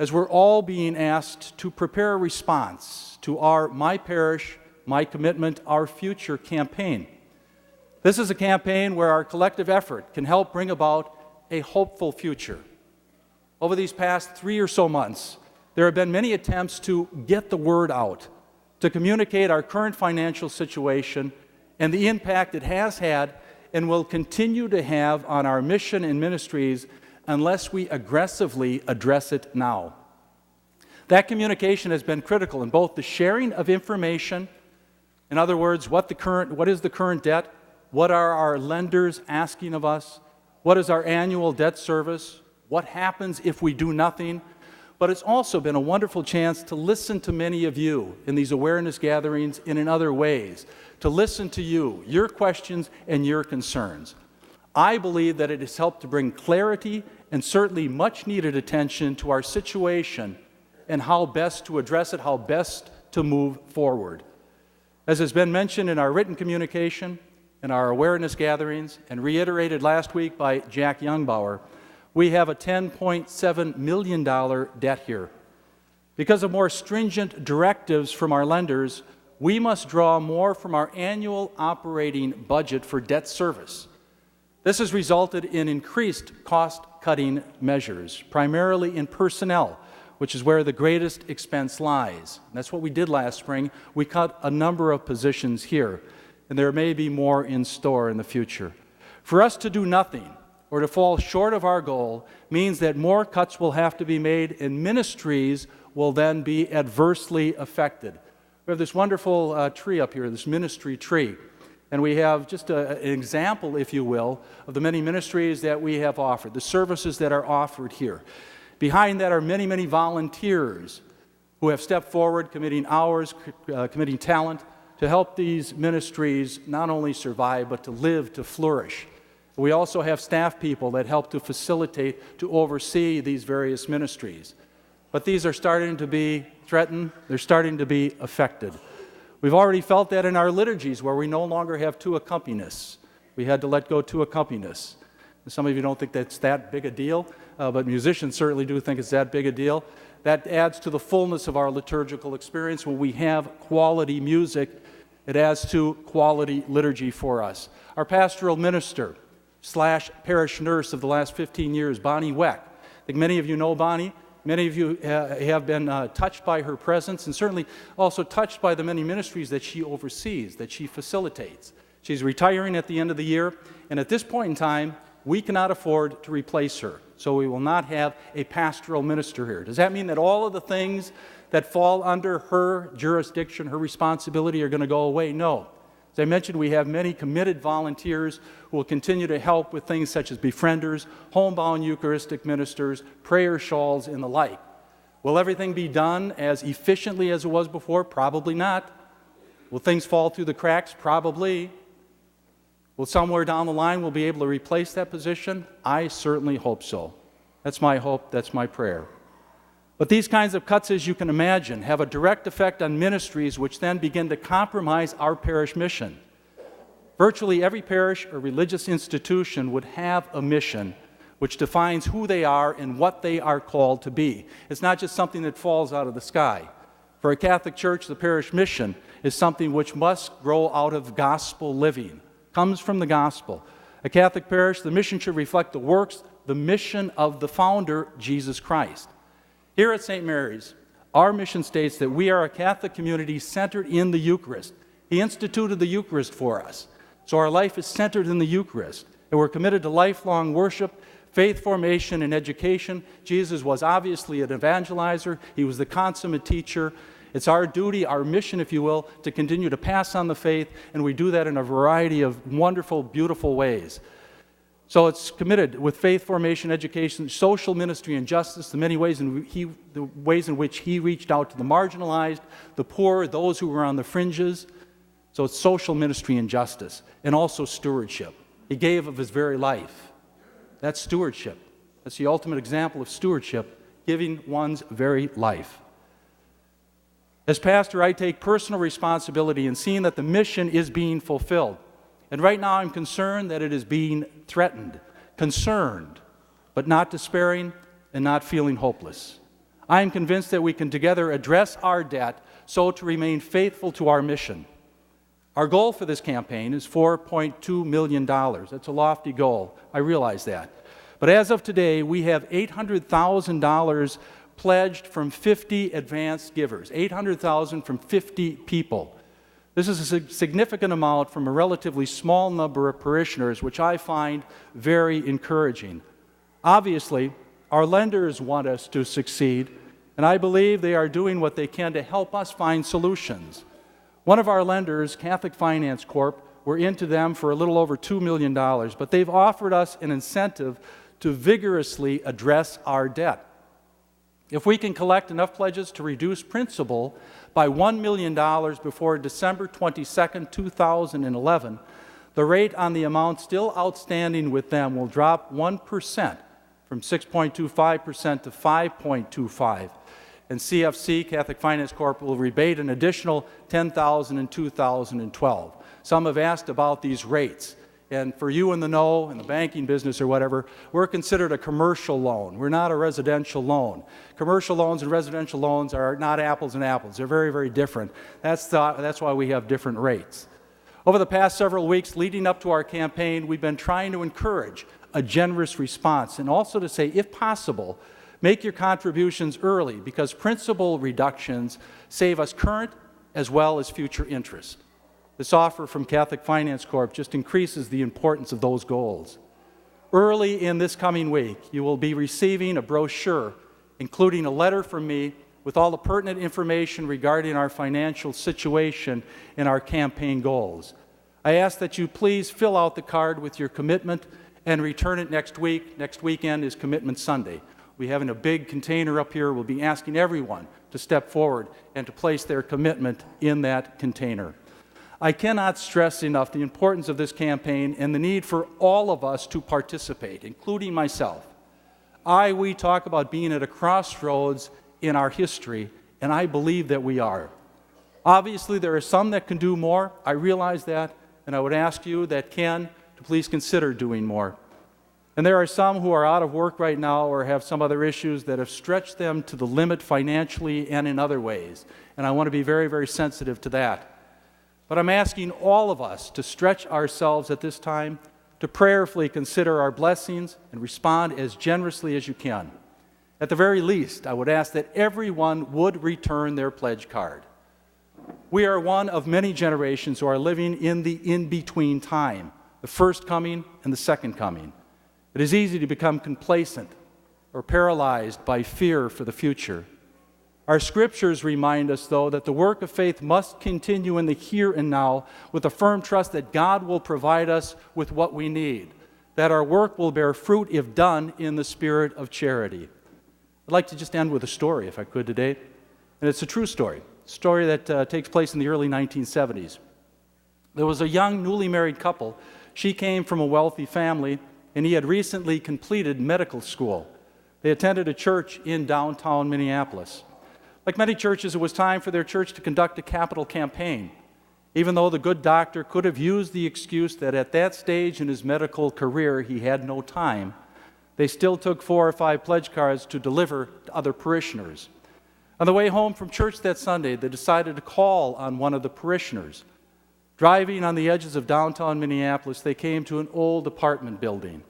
as we're all being asked to prepare a response to our My Parish, My Commitment, Our Future campaign. This is a campaign where our collective effort can help bring about a hopeful future. Over these past 3 or so months, there have been many attempts to get the word out, to communicate our current financial situation and the impact it has had and will continue to have on our mission and ministries unless we aggressively address it now. That communication has been critical in both the sharing of information, in other words, what is the current debt, what are our lenders asking of us, what is our annual debt service, what happens if we do nothing. But it's also been a wonderful chance to listen to many of you in these awareness gatherings and in other ways, to listen to you, your questions and your concerns. I believe that it has helped to bring clarity and certainly much needed attention to our situation and how best to address it, how best to move forward. As has been mentioned in our written communication, in our awareness gatherings, and reiterated last week by Jack Youngbauer, we have a $10.7 million debt here. Because of more stringent directives from our lenders, we must draw more from our annual operating budget for debt service. This has resulted in increased cost-cutting measures, primarily in personnel, which is where the greatest expense lies. And that's what we did last spring. We cut a number of positions here, and there may be more in store in the future. For us to do nothing or to fall short of our goal means that more cuts will have to be made, and ministries will then be adversely affected. We have this wonderful tree up here, this ministry tree. And we have just an example, if you will, of the many ministries that we have offered, the services that are offered here. Behind that are many, many volunteers who have stepped forward, committing hours, committing talent to help these ministries not only survive, but to live, to flourish. We also have staff people that help to facilitate, to oversee these various ministries. But these are starting to be threatened. They're starting to be affected. We've already felt that in our liturgies where we no longer have two accompanists. We had to let go two accompanists. Some of you don't think that's that big a deal, but musicians certainly do think it's that big a deal. That adds to the fullness of our liturgical experience. When we have quality music, it adds to quality liturgy for us. Our pastoral minister / parish nurse of the last 15 years, Bonnie Weck. I think many of you know Bonnie. Many of you have been touched by her presence and certainly also touched by the many ministries that she oversees, that she facilitates. She's retiring at the end of the year, and at this point in time, we cannot afford to replace her. So we will not have a pastoral minister here. Does that mean that all of the things that fall under her jurisdiction, her responsibility, are going to go away? No. As I mentioned, we have many committed volunteers who will continue to help with things such as befrienders, homebound Eucharistic ministers, prayer shawls, and the like. Will everything be done as efficiently as it was before? Probably not. Will things fall through the cracks? Probably. Will somewhere down the line we'll be able to replace that position? I certainly hope so. That's my hope, that's my prayer. But these kinds of cuts, as you can imagine, have a direct effect on ministries which then begin to compromise our parish mission. Virtually every parish or religious institution would have a mission which defines who they are and what they are called to be. It's not just something that falls out of the sky. For a Catholic Church, the parish mission is something which must grow out of gospel living, comes from the gospel. A Catholic parish, the mission should reflect the works, the mission of the founder, Jesus Christ. Here at St. Mary's, our mission states that we are a Catholic community centered in the Eucharist. He instituted the Eucharist for us. So our life is centered in the Eucharist. And we're committed to lifelong worship, faith formation, and education. Jesus was obviously an evangelizer. He was the consummate teacher. It's our duty, our mission, if you will, to continue to pass on the faith, and we do that in a variety of wonderful, beautiful ways. So it's committed with faith formation, education, social ministry, and justice, the many ways the ways in which he reached out to the marginalized, the poor, those who were on the fringes. So it's social ministry and justice, and also stewardship. He gave of his very life. That's stewardship. That's the ultimate example of stewardship, giving one's very life. As pastor, I take personal responsibility in seeing that the mission is being fulfilled. And right now I'm concerned that it is being threatened. Concerned, but not despairing and not feeling hopeless. I am convinced that we can together address our debt so to remain faithful to our mission. Our goal for this campaign is $4.2 million. That's a lofty goal. I realize that. But as of today, we have $800,000 pledged from 50 advanced givers, $800,000 from 50 people. This is a significant amount from a relatively small number of parishioners, which I find very encouraging. Obviously, our lenders want us to succeed, and I believe they are doing what they can to help us find solutions. One of our lenders, Catholic Finance Corp., we're into them for a little over $2 million, but they've offered us an incentive to vigorously address our debt. If we can collect enough pledges to reduce principal by $1 million before December 22, 2011, the rate on the amount still outstanding with them will drop 1% from 6.25% to 5.25%. And CFC, Catholic Finance Corp., will rebate an additional $10,000 in 2012. Some have asked about these rates. And for you in the know, in the banking business or whatever, we're considered a commercial loan. We're not a residential loan. Commercial loans and residential loans are not apples and apples. They're very, very different. That's why we have different rates. Over the past several weeks leading up to our campaign, we've been trying to encourage a generous response and also to say, if possible, make your contributions early because principal reductions save us current as well as future interest. This offer from Catholic Finance Corp. Just increases the importance of those goals. Early in this coming week, you will be receiving a brochure, including a letter from me with all the pertinent information regarding our financial situation and our campaign goals. I ask that you please fill out the card with your commitment and return it next week. Next weekend is Commitment Sunday. We have in a big container up here. We'll be asking everyone to step forward and to place their commitment in that container. I cannot stress enough the importance of this campaign and the need for all of us to participate, including myself. We talk about being at a crossroads in our history, and I believe that we are. Obviously, there are some that can do more. I realize that, and I would ask you that can to please consider doing more. And there are some who are out of work right now or have some other issues that have stretched them to the limit financially and in other ways. And I want to be very, very sensitive to that. But I'm asking all of us to stretch ourselves at this time, to prayerfully consider our blessings and respond as generously as you can. At the very least, I would ask that everyone would return their pledge card. We are one of many generations who are living in the in-between time, the first coming and the second coming. It is easy to become complacent or paralyzed by fear for the future. Our scriptures remind us, though, that the work of faith must continue in the here and now with a firm trust that God will provide us with what we need, that our work will bear fruit if done in the spirit of charity. I'd like to just end with a story, if I could, today. And it's a true story, a story that takes place in the early 1970s. There was a young, newly married couple. She came from a wealthy family, and he had recently completed medical school. They attended a church in downtown Minneapolis. Like many churches, it was time for their church to conduct a capital campaign. Even though the good doctor could have used the excuse that at that stage in his medical career he had no time, they still took 4 or 5 pledge cards to deliver to other parishioners. On the way home from church that Sunday, they decided to call on one of the parishioners. Driving on the edges of downtown Minneapolis, they came to an old apartment building.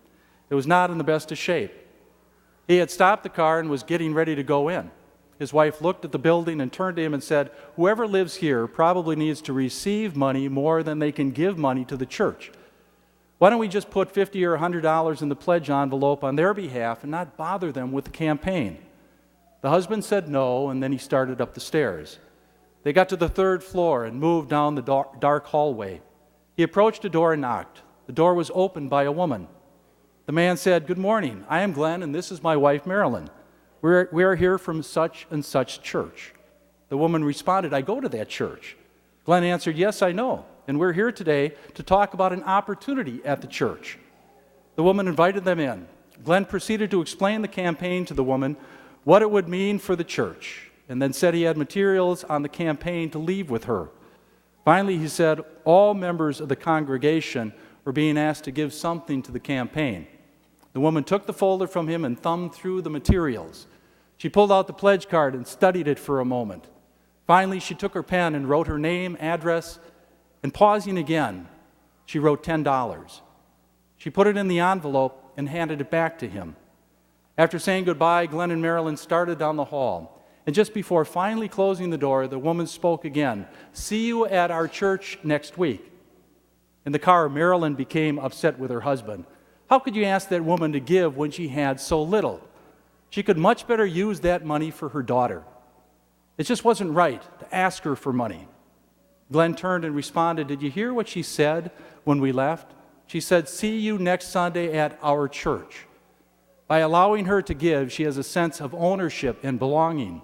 It was not in the best of shape. He had stopped the car and was getting ready to go in. His wife looked at the building and turned to him and said, "Whoever lives here probably needs to receive money more than they can give money to the church. Why don't we just put $50 or $100 in the pledge envelope on their behalf and not bother them with the campaign?" The husband said no, and then he started up the stairs. They got to the 3rd floor and moved down the dark hallway. He approached a door and knocked. The door was opened by a woman. The man said, "Good morning. I am Glenn, and this is my wife, Marilyn. We are here from such and such church." The woman responded, "I go to that church." Glenn answered, "Yes, I know, and we're here today to talk about an opportunity at the church." The woman invited them in. Glenn proceeded to explain the campaign to the woman, what it would mean for the church, and then said he had materials on the campaign to leave with her. Finally, he said all members of the congregation were being asked to give something to the campaign. The woman took the folder from him and thumbed through the materials. She pulled out the pledge card and studied it for a moment. Finally, she took her pen and wrote her name, address, and pausing again, she wrote $10. She put it in the envelope and handed it back to him. After saying goodbye, Glenn and Marilyn started down the hall. And just before finally closing the door, the woman spoke again. "See you at our church next week." In the car, Marilyn became upset with her husband. How could you ask that woman to give when she had so little? She could much better use that money for her daughter. It just wasn't right to ask her for money. Glenn turned and responded, "Did you hear what she said when we left? She said, 'See you next Sunday at our church.' By allowing her to give, she has a sense of ownership and belonging.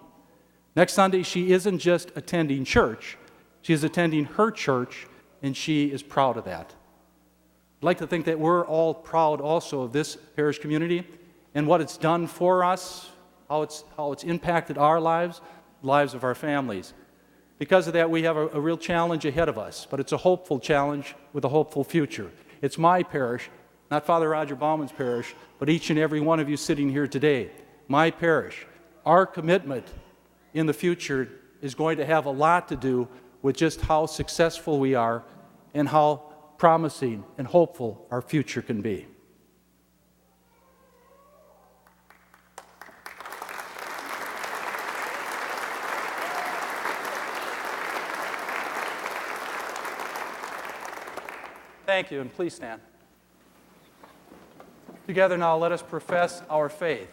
Next Sunday, she isn't just attending church, she is attending her church, and she is proud of that." I'd like to think that we're all proud also of this parish community and what it's done for us, how it's impacted our lives, the lives of our families. Because of that, we have a real challenge ahead of us, but it's a hopeful challenge with a hopeful future. It's my parish, not Father Rodger Bauman's parish, but each and every one of you sitting here today. My parish. Our commitment in the future is going to have a lot to do with just how successful we are and how promising and hopeful our future can be. Thank you, and please stand. Together now, let us profess our faith.